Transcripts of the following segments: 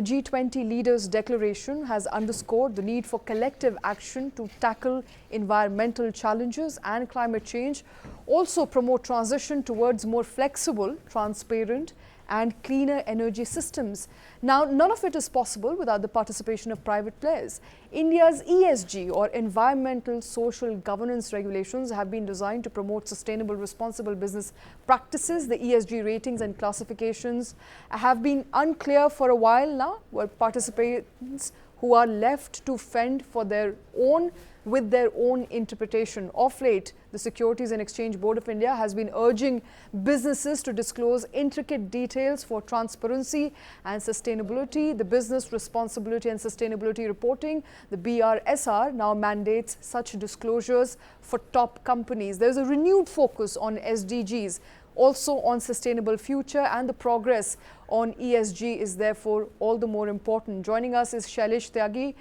the G20 Leaders Declaration has underscored the need for collective action to tackle environmental challenges and climate change, also promote transition towards more flexible, transparent and cleaner energy systems. Now, none of it is possible without the participation of private players. India's ESG or environmental social governance regulations have been designed to promote sustainable, responsible business practices. The ESG ratings and classifications have been unclear for a while now, where participants who are left to fend for their own with their own interpretation. Of late, the Securities and Exchange Board of India has been urging businesses to disclose intricate details for transparency and sustainability. The Business Responsibility and Sustainability Reporting, the BRSR, now mandates such disclosures for top companies. There is a renewed focus on SDGs, also on sustainable future, and the progress on ESG is therefore all the more important. Joining us is Shailesh Tyagi,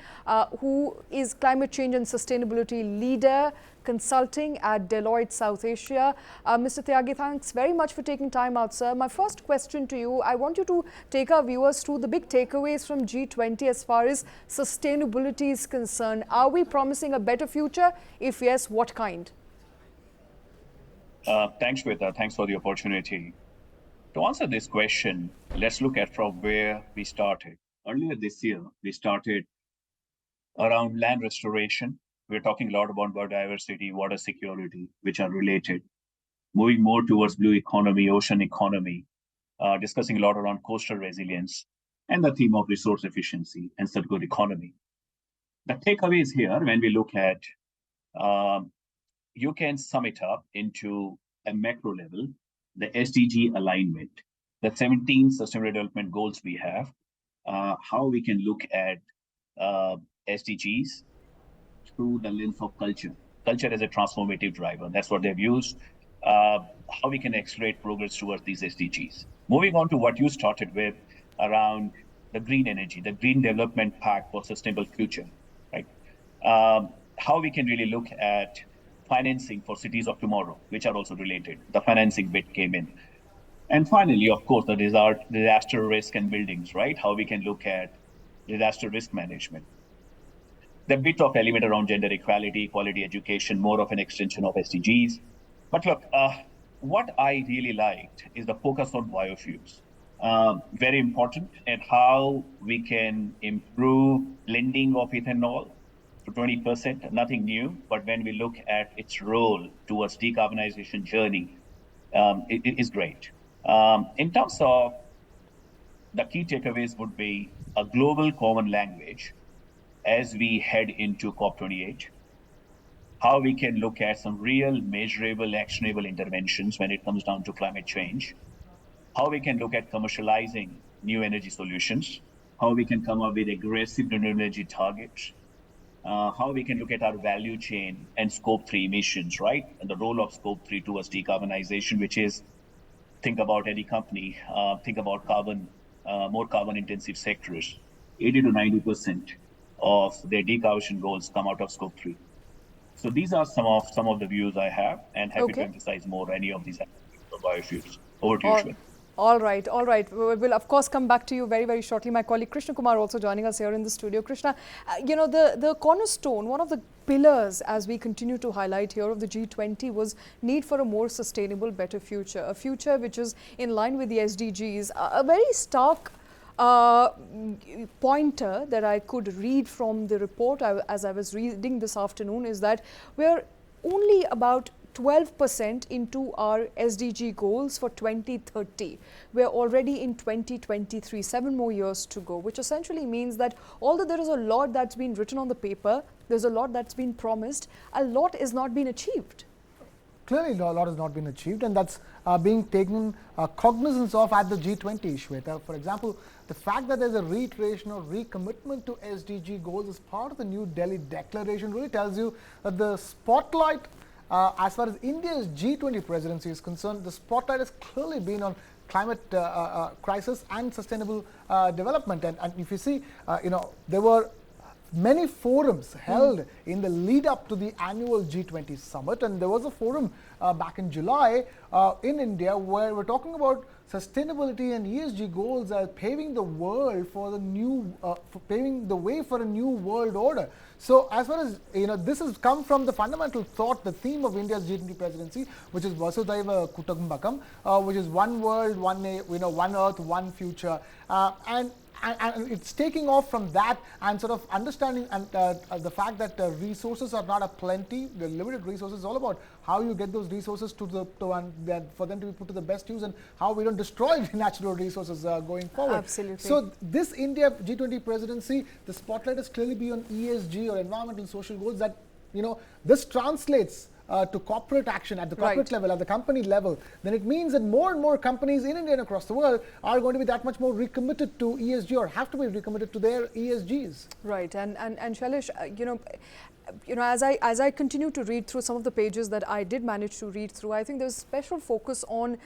who is Climate Change and Sustainability Leader Consulting at Deloitte South Asia. Mr. Tyagi, thanks very much for taking time out, sir. My first question to you, I want you to take our viewers through the big takeaways from G20 as far as sustainability is concerned. Are we promising a better future? If yes, what kind? Thanks, Shweta. Thanks for the opportunity. To answer this question, let's look at from where we started. Earlier this year, we started around land restoration. We're talking a lot about biodiversity, water security, which are related. Moving more towards blue economy, ocean economy, discussing a lot around coastal resilience, and the theme of resource efficiency and circular economy. The takeaway is here when we look at you can sum it up into a macro level, the SDG alignment, the 17 sustainable development goals we have, how we can look at SDGs through the lens of culture. Culture as a transformative driver, that's what they've used. How we can accelerate progress towards these SDGs. Moving on to what you started with around the green energy, the green development pact for sustainable future, right? How we can really look at financing for cities of tomorrow, which are also related. The financing bit came in. And finally, of course, the disaster risk and buildings, right? How we can look at disaster risk management. The bit of element around gender equality, quality education, more of an extension of SDGs. But look, what I really liked is the focus on biofuels. Very important, and how we can improve blending of ethanol to 20%, nothing new, but when we look at its role towards decarbonization journey, it is great. In terms of the key takeaways would be a global common language as we head into COP28, how we can look at some real measurable, actionable interventions when it comes down to climate change, how we can look at commercializing new energy solutions, how we can come up with aggressive renewable energy targets, how we can look at our value chain and scope 3 emissions, right? And the role of scope 3 towards decarbonization, which is, think about any company, think about carbon, more carbon intensive sectors. 80 to 90% of their decarbonization goals come out of scope 3. So these are some of the views I have, and happy to emphasize more any of these aspects of biofuels. Over to you, Shweta. All right. We'll of course come back to you very, very shortly. My colleague Krishna Kumar also joining us here in the studio. Krishna, the cornerstone, one of the pillars as we continue to highlight here of the G20 was need for a more sustainable, better future. A future which is in line with the SDGs. A very stark pointer that I could read from the report as I was reading this afternoon is that we're only about 12% into our SDG goals for 2030. We're already in 2023, 7 more years to go, which essentially means that although there is a lot that's been written on the paper, there's a lot that's been promised, a lot is not being achieved. Clearly, a lot has not been achieved, and that's being taken cognizance of at the G20, Shweta. For example, the fact that there's a reiteration or recommitment to SDG goals as part of the New Delhi Declaration really tells you that the spotlight, as far as India's G20 presidency is concerned, the spotlight has clearly been on climate crisis and sustainable development. And if you see, there were many forums held in the lead up to the annual G20 Summit, and there was a forum back in July in India where we're talking about sustainability and ESG goals as paving the world for the new, paving the way for a new world order. So as far as, this has come from the fundamental thought, the theme of India's G20 presidency, which is Vasudhaiva Kutumbakam, which is one world, one earth, one future. And it's taking off from that and sort of understanding the fact that resources are not a plenty, the limited resources. Is all about how you get those resources for them to be put to the best use, and how we don't destroy natural resources going forward. Absolutely. So this India G20 presidency, the spotlight is clearly be on ESG or environmental and social goals. That this translates to corporate action at the corporate level, at the company level, then it means that more and more companies in India and across the world are going to be that much more recommitted to ESG, or have to be recommitted to their ESGs. Right, and Shailesh, as I continue to read through some of the pages that I did manage to read through, I think there's special focus on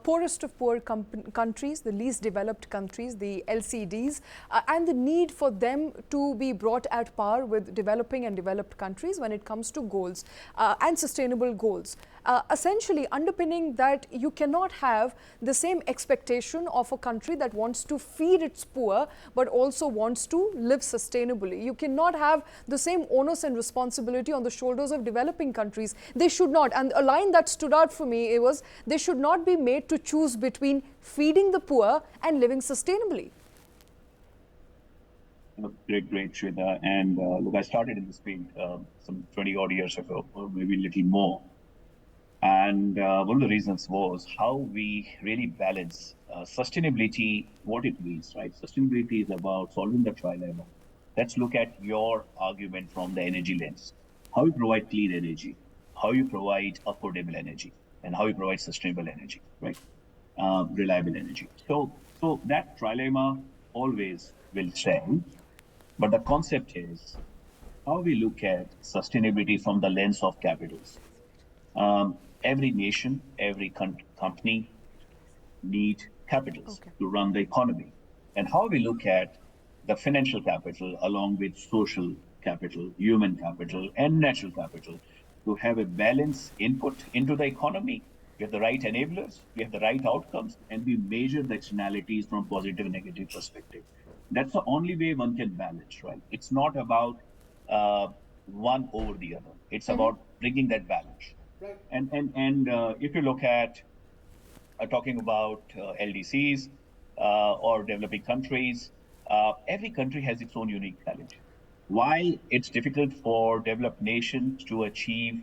poorest of poor countries, the least developed countries, the LCDs, and the need for them to be brought at par with developing and developed countries when it comes to goals and sustainable goals. Essentially underpinning that you cannot have the same expectation of a country that wants to feed its poor but also wants to live sustainably. You cannot have the same onus and responsibility on the shoulders of developing countries. They should not. And a line that stood out for me, it was, they should not be made to choose between feeding the poor and living sustainably. Great, Shweta. And look, I started in this field some 20 odd years ago, or maybe a little more. And one of the reasons was how we really balance sustainability, what it means, right? Sustainability is about solving the trilemma. Let's look at your argument from the energy lens. How you provide clean energy, how you provide affordable energy, and how you provide sustainable energy, right? Reliable energy. So that trilemma always will stand. But the concept is how we look at sustainability from the lens of capitals. Every nation, every company need capitals to run the economy. And how we look at the financial capital along with social capital, human capital, and natural capital to have a balanced input into the economy. We have the right enablers, we have the right outcomes, and we measure the externalities from positive and negative perspective. That's the only way one can balance, right? It's not about one over the other. It's about bringing that balance. Right. And if you look at talking about LDCs or developing countries, every country has its own unique challenge. While it's difficult for developed nations to achieve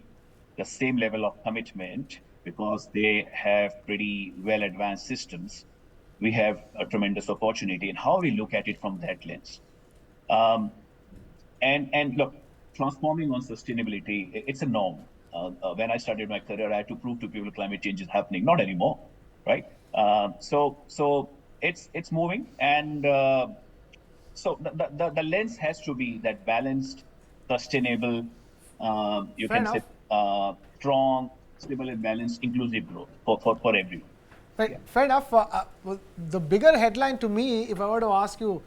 the same level of commitment because they have pretty well advanced systems, we have a tremendous opportunity in how we look at it from that lens. And look, transforming on sustainability, it's a norm. When I started my career, I had to prove to people climate change is happening. Not anymore, right? So it's moving, and so the lens has to be that balanced, sustainable, you can say strong, stable and balanced, inclusive growth for everyone. Right. Yeah. Fair enough. Well, the bigger headline to me, if I were to ask you,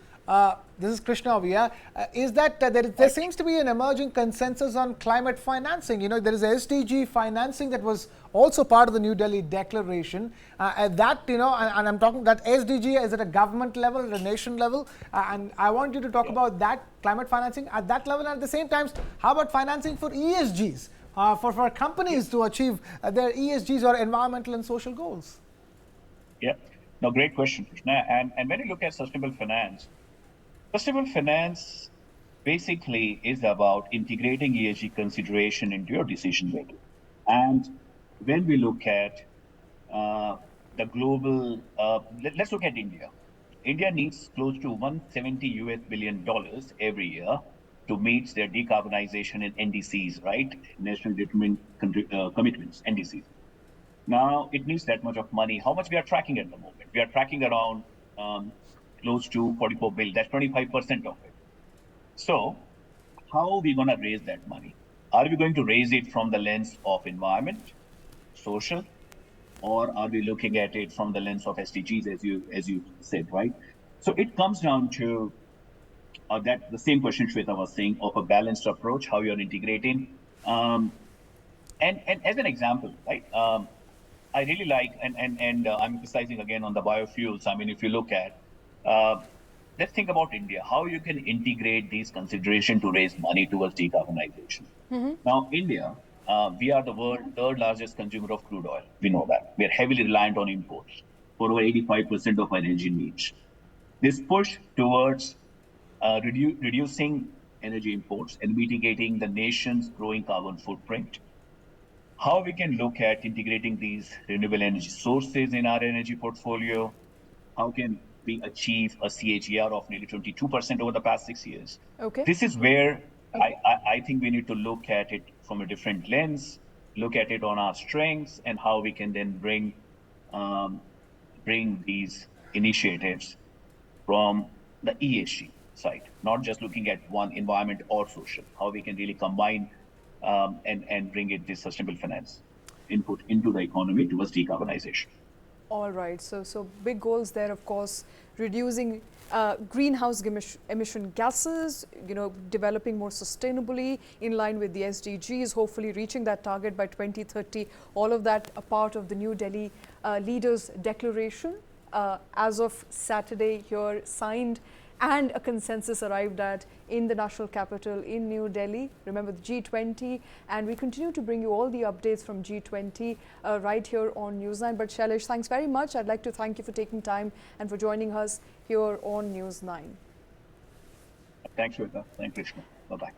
this is Krishna over here, is that there seems to be an emerging consensus on climate financing. There is a SDG financing that was also part of the New Delhi Declaration. And I'm talking that SDG is at a government level, at a nation level. And I want you to talk about that climate financing at that level. And at the same time, how about financing for ESGs, for companies to achieve their ESGs or environmental and social goals? Yeah, no, great question, Krishna. And when you look at sustainable finance basically is about integrating ESG consideration into your decision making. And when we look at the global, let's look at India. India needs close to $170 billion every year to meet their decarbonization and NDCs, right? National Determined Commitments, NDCs. Now, it needs that much of money. How much we are tracking at the moment? We are tracking around close to 44 billion. That's 25% of it. So how are we going to raise that money? Are we going to raise it from the lens of environment, social, or are we looking at it from the lens of SDGs, as you said, right? So it comes down to that the same question Shweta was saying of a balanced approach, how you're integrating. And as an example, right? I really like, and I'm emphasizing again on the biofuels. I mean, if you look at, let's think about India, how you can integrate these considerations to raise money towards decarbonization. Now, India, we are the world's third largest consumer of crude oil. We know that. We are heavily reliant on imports for over 85% of our energy needs. This push towards reducing energy imports and mitigating the nation's growing carbon footprint, how we can look at integrating these renewable energy sources in our energy portfolio, how can we achieve a CAGR of nearly 22% over the past 6 years. Okay. This is where I think we need to look at it from a different lens, look at it on our strengths and how we can then bring these initiatives from the ESG side, not just looking at one environment or social, how we can really combine and bring it this sustainable finance input into the economy towards decarbonization. All right. So big goals there, of course, reducing greenhouse emission gases, developing more sustainably in line with the SDGs, hopefully reaching that target by 2030. All of that a part of the New Delhi Leaders Declaration, as of Saturday here, signed and a consensus arrived at in the national capital in New Delhi. Remember the G20, and we continue to bring you all the updates from G20 right here on News9. But Shailesh, thanks very much. I'd like to thank you for taking time and for joining us here on News9. Thanks, Shweta. Thanks, Krishna. Bye-bye.